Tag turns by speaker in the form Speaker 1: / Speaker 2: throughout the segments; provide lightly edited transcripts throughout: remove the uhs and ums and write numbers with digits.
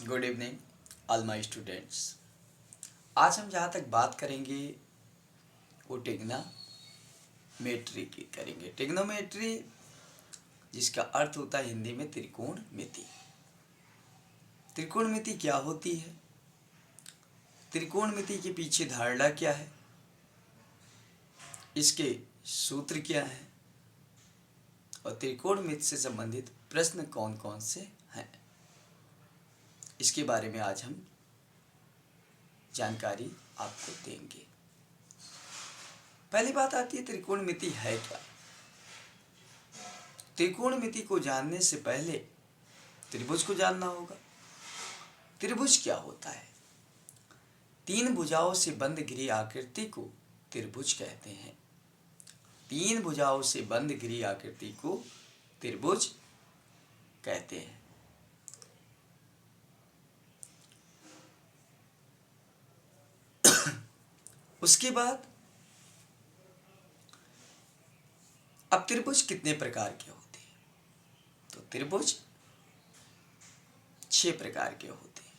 Speaker 1: Good evening all my students. आज हम जहाँ तक बात करेंगे वो टिग्नोमेट्री की करेंगे। टिग्नोमेट्री जिसका अर्थ होता है हिंदी में त्रिकोणमिति। त्रिकोणमिति क्या होती है, त्रिकोणमिति के पीछे धारणा क्या है, इसके सूत्र क्या हैं और त्रिकोणमिति से संबंधित प्रश्न कौन कौन से हैं, इसके बारे में आज हम जानकारी आपको देंगे। पहली बात आती है त्रिकोणमिति है क्या। त्रिकोणमिति को जानने से पहले त्रिभुज को जानना होगा। त्रिभुज क्या होता है? तीन भुजाओं से बंद घिरी आकृति को त्रिभुज कहते हैं। तीन भुजाओं से बंद घिरी आकृति को त्रिभुज कहते हैं। उसके बाद अब त्रिभुज कितने प्रकार के होते हैं? तो त्रिभुज 6 प्रकार के होते हैं।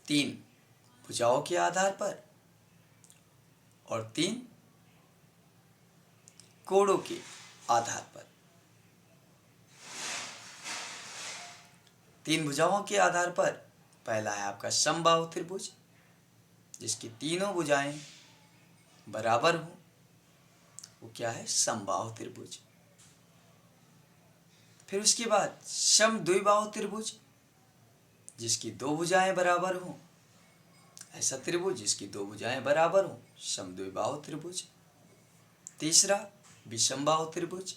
Speaker 1: 3 भुजाओं के आधार पर और 3 कोणों के आधार पर। 3 भुजाओं के आधार पर पहला है आपका समबाहु त्रिभुज, जिसकी तीनों भुजाएं बराबर हों, वो क्या है? समबाहु त्रिभुज। फिर उसके बाद समद्विबाहु त्रिभुज, जिसकी 2 भुजाएं बराबर हों, ऐसा त्रिभुज जिसकी 2 भुजाएं बराबर हों, समद्विबाहु त्रिभुज। तीसरा विषमबाहु त्रिभुज,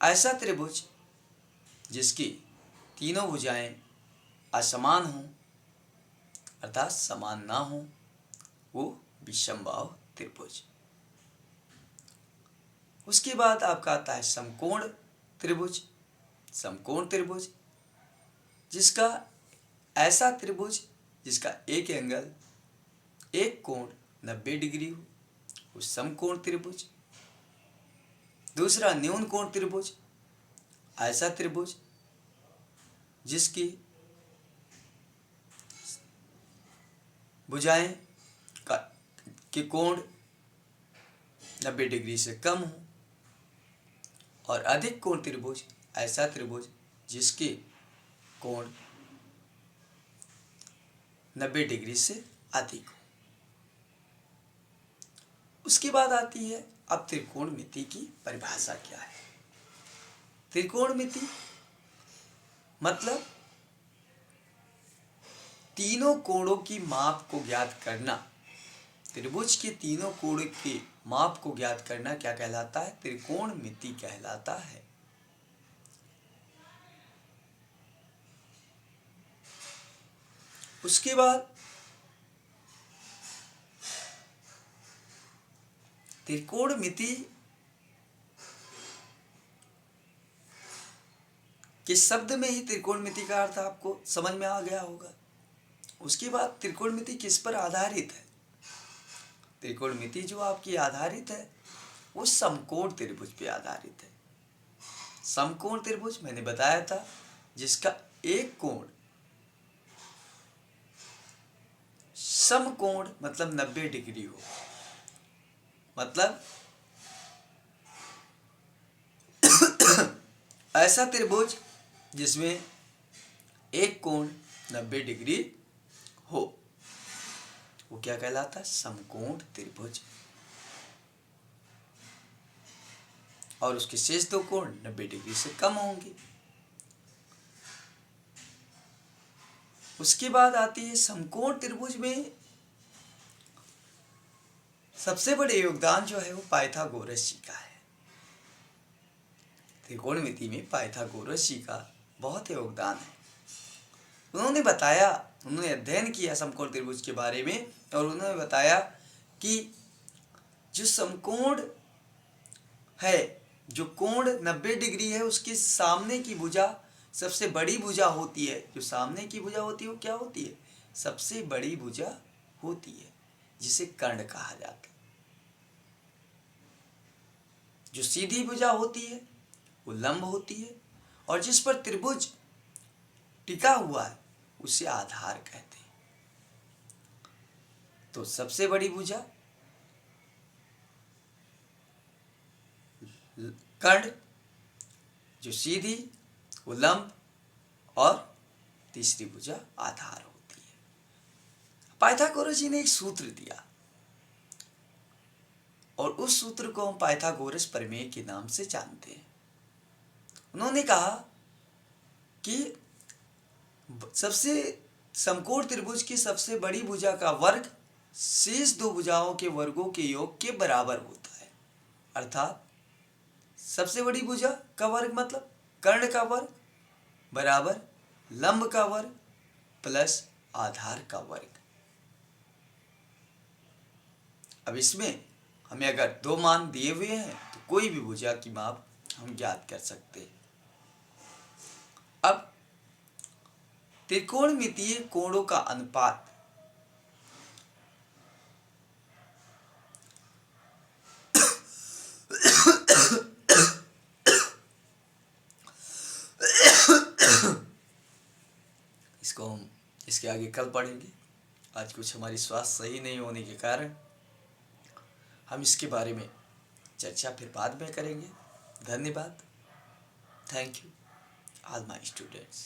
Speaker 1: ऐसा त्रिभुज जिसकी तीनों भुजाएं असमान हों अर्थात समान ना हो, वो विषमबाहु त्रिभुज। उसके बाद आपका आता है समकोण त्रिभुज। समकोण त्रिभुज जिसका ऐसा त्रिभुज जिसका एक एंगल, एक कोण 90 डिग्री हो, वो समकोण त्रिभुज। दूसरा न्यून कोण त्रिभुज, ऐसा त्रिभुज जिसकी भुजाएं के कोण 90 डिग्री से कम हो। और अधिक कोण त्रिभुज, ऐसा त्रिभुज जिसके कोण 90 डिग्री से अधिक हो। उसके बाद आती है अब त्रिकोणमिति की परिभाषा क्या है। त्रिकोणमिति मतलब तीनों कोणों की माप को ज्ञात करना। त्रिभुज के तीनों कोणों के माप को ज्ञात करना क्या कहलाता है? त्रिकोणमिति कहलाता है। उसके बाद त्रिकोणमिति के शब्द में ही त्रिकोणमिति का अर्थ आपको समझ में आ गया होगा। उसके बाद त्रिकोणमिति किस पर आधारित है? त्रिकोणमिति जो आपकी आधारित है वो समकोण त्रिभुज पे आधारित है। समकोण त्रिभुज मैंने बताया था जिसका एक कोण समकोण मतलब 90 डिग्री हो, मतलब ऐसा त्रिभुज जिसमें एक कोण 90 डिग्री हो, वो क्या कहलाता है? समकोण त्रिभुज। और उसके शेष 2 कोण 90 डिग्री से कम होंगे। उसके बाद आती है समकोण त्रिभुज में सबसे बड़े योगदान जो है वो पाइथागोरस जी का है। त्रिकोणमिति में पाइथागोरस जी का बहुत योगदान है। उन्होंने बताया, उन्होंने अध्ययन किया समकोण त्रिभुज के बारे में और उन्होंने बताया कि जो समकोण है, जो कोण 90 डिग्री है, उसके सामने की भुजा सबसे बड़ी भुजा होती है। जो सामने की भुजा होती है वो क्या होती है? सबसे बड़ी भुजा होती है, जिसे कर्ण कहा जाता है। जो सीधी भुजा होती है वो लंब होती है और जिस पर त्रिभुज टिका हुआ है उसे आधार कहते हैं। तो सबसे बड़ी भुजा कर्ण, जो सीधी, वो लंब, और तीसरी भुजा आधार होती है। पाइथागोरस जी ने एक सूत्र दिया और उस सूत्र को हम पाइथागोरस प्रमेय के नाम से जानते हैं। उन्होंने कहा कि सबसे समकोण त्रिभुज की सबसे बड़ी भुजा का वर्ग शेष दो भुजाओं के वर्गों के योग के बराबर होता है। अर्थात सबसे बड़ी भुजा का वर्ग मतलब कर्ण का वर्ग बराबर लंब का वर्ग प्लस आधार का वर्ग। अब इसमें हमें अगर दो मान दिए हुए हैं तो कोई भी भुजा की माप हम ज्ञात कर सकते हैं। अब त्रिकोणमितीय कोणों का अनुपात इसको हम इसके आगे कल पढ़ेंगे। आज कुछ हमारी स्वास्थ्य सही नहीं होने के कारण हम इसके बारे में चर्चा फिर बाद में करेंगे। धन्यवाद। Thank you all my students.